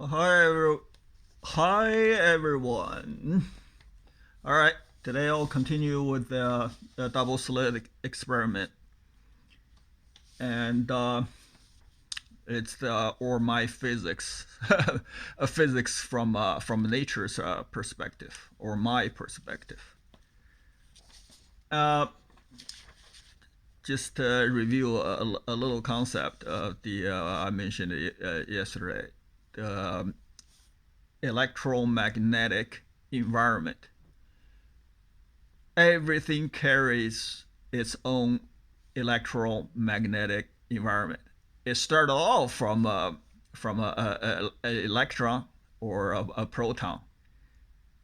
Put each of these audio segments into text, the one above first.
Hi everyone. All right, today I'll continue with the double slit experiment, and it's the or my physics, a physics from nature's perspective or my perspective. Uh, just to review a little concept of the I mentioned yesterday, the electromagnetic environment. Everything carries its own electromagnetic environment. It started off from a electron or a proton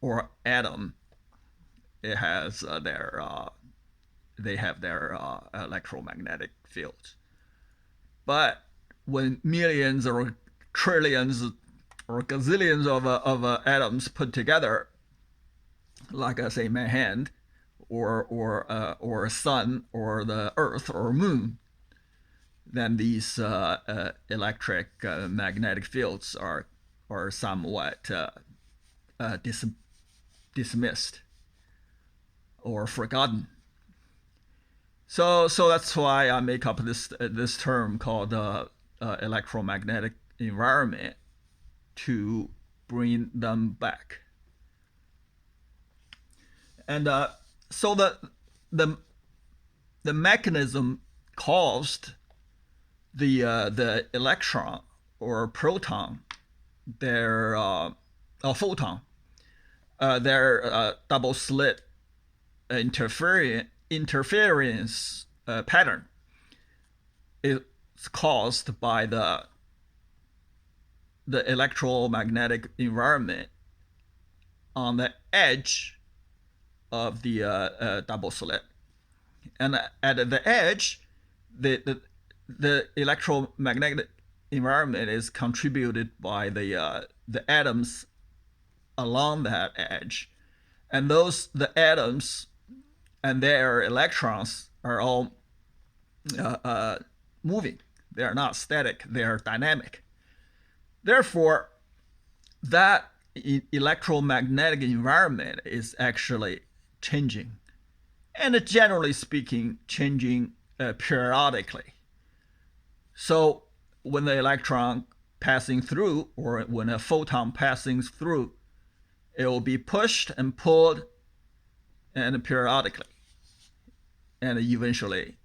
or atom. It has their they have their electromagnetic fields. But when millions or trillions or gazillions of atoms put together, like I say, my hand, or a sun, or the Earth, or moon, then these electric magnetic fields are somewhat dismissed or forgotten. So that's why I make up this term called electromagnetic environment to bring them back. And so the the mechanism caused the electron or proton, their photon, their double slit interference pattern is caused by the electromagnetic environment on the edge of the double slit, and at the edge, the electromagnetic environment is contributed by the atoms along that edge, and the atoms and their electrons are all moving. They are not static. They are dynamic. Therefore, that electromagnetic environment is actually changing, and generally speaking, changing periodically. So when the electron passing through, or when a photon passing through, it will be pushed and pulled, and periodically, and eventually,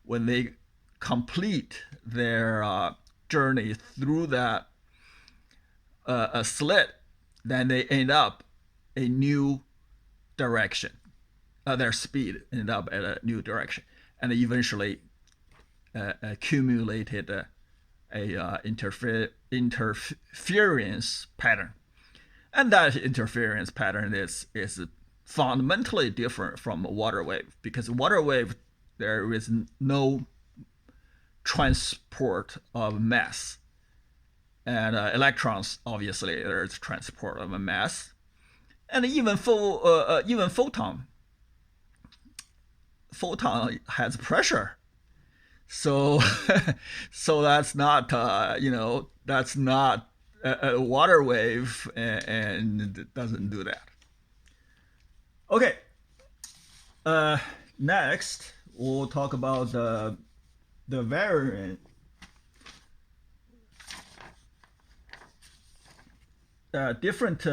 when they complete their journey through that a slit, then they end up a new direction. Their speed ended up at a new direction, and eventually accumulated a interference pattern. And that interference pattern is fundamentally different from a water wave, because water wave, there is no transport of mass, and electrons, obviously there's transport of a mass, and even photon has pressure. So so that's not that's not a water wave, and it doesn't do that. Okay, next we'll talk about the variant. Different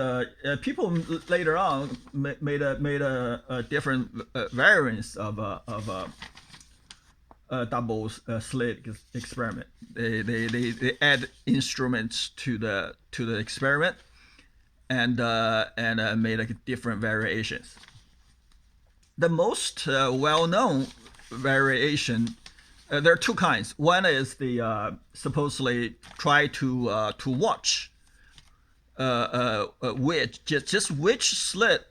people later on made a different variants of double slit experiment. They add instruments to the experiment, and made different variations. The most well-known variation, there are two kinds. One is the supposedly try to watch which just which slit,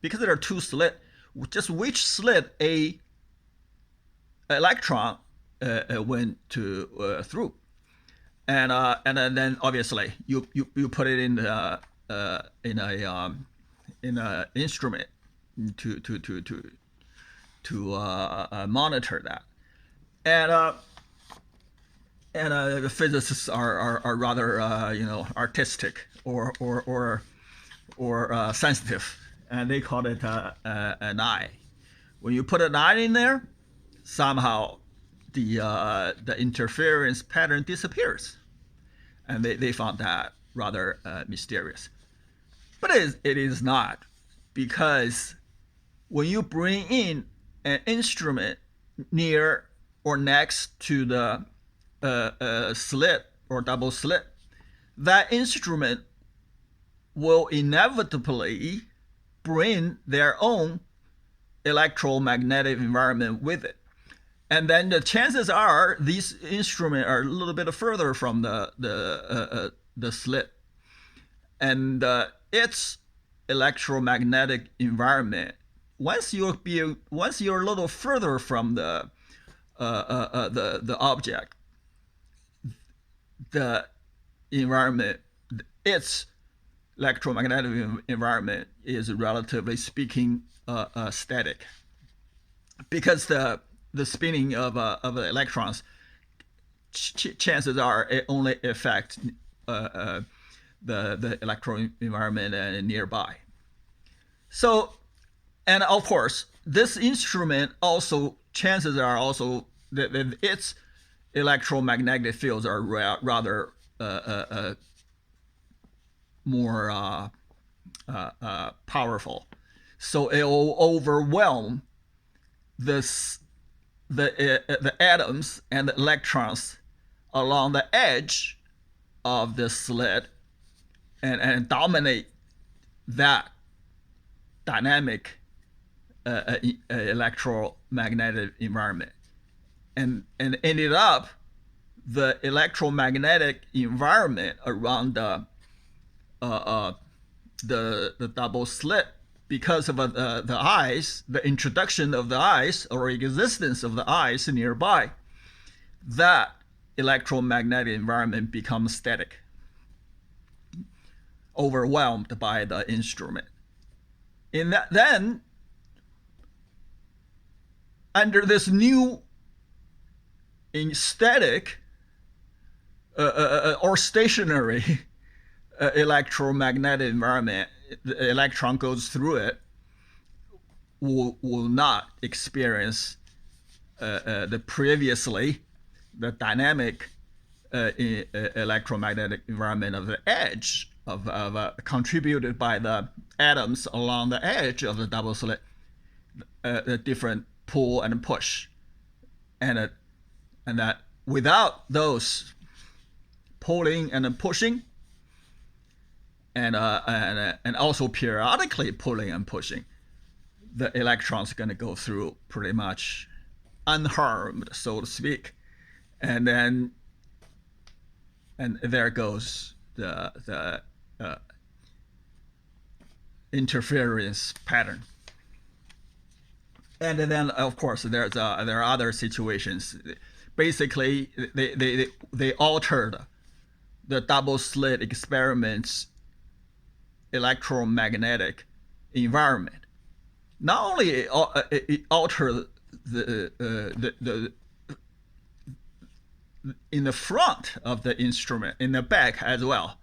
because there are two slit, just which slit a electron went to through, and then obviously you put it in in a instrument to monitor that, and the physicists are rather artistic or sensitive, and they call it an eye. When you put an eye in there, somehow the interference pattern disappears, and they found that rather mysterious. But it is not, because when you bring in an instrument near or next to the slit or double slit, that instrument will inevitably bring their own electromagnetic environment with it. And then the chances are these instruments are a little bit further from the slit, and its electromagnetic environment, once you're a little further from the object, the environment, its electromagnetic environment is, relatively speaking, static, because the spinning of the electrons, chances are it only affects the electron environment nearby. So, and of course, this instrument also, chances are also that its electromagnetic fields are rather more powerful. So it will overwhelm the atoms and the electrons along the edge of the slit, and dominate that dynamic electromagnetic environment, and ended up the electromagnetic environment around the double slit, because of the eyes, the introduction of the eyes or existence of the eyes nearby, that electromagnetic environment becomes static, overwhelmed by the instrument. Then, under this new static or stationary electromagnetic environment, the electron goes through it, will not experience the dynamic electromagnetic environment of the edge of contributed by the atoms along the edge of the double slit, the different pull and push, and that without those pulling and pushing, and also periodically pulling and pushing, the electrons are going to go through pretty much unharmed, so to speak, and there goes the interference pattern. And then, of course, there are other situations. Basically, they altered the double slit experiments electromagnetic environment. Not only it altered the in the front of the instrument, in the back as well,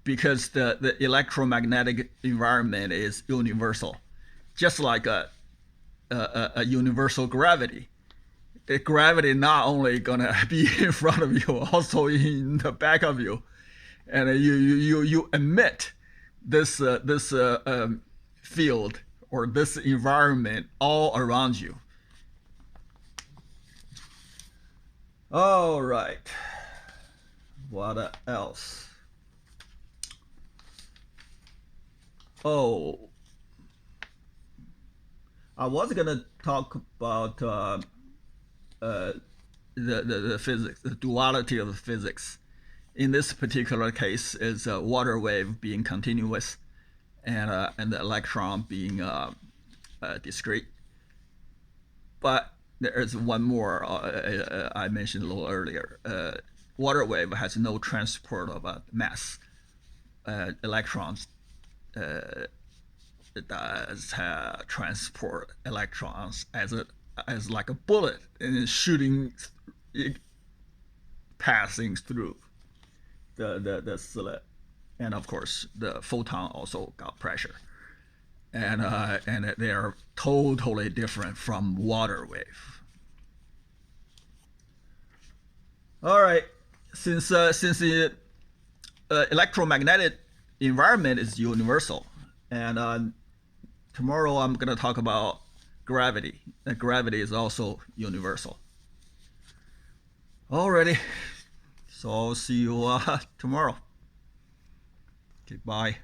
because the electromagnetic environment is universal, just like a universal gravity. The gravity not only gonna be in front of you, also in the back of you, and you emit this field or this environment all around you. All right. What else? Oh, I was gonna talk about the physics, the duality of the physics. In this particular case, is a water wave being continuous, and the electron being discrete. But there is one more I mentioned a little earlier. Water wave has no transport of mass. Electrons does transport electrons as like a bullet, and shooting passing through the slit, and of course the photon also got pressure, and they are totally different from water wave. All right, since the electromagnetic environment is universal, and tomorrow I'm gonna talk about gravity. And gravity is also universal. Alrighty, so I'll see you tomorrow. Okay, bye.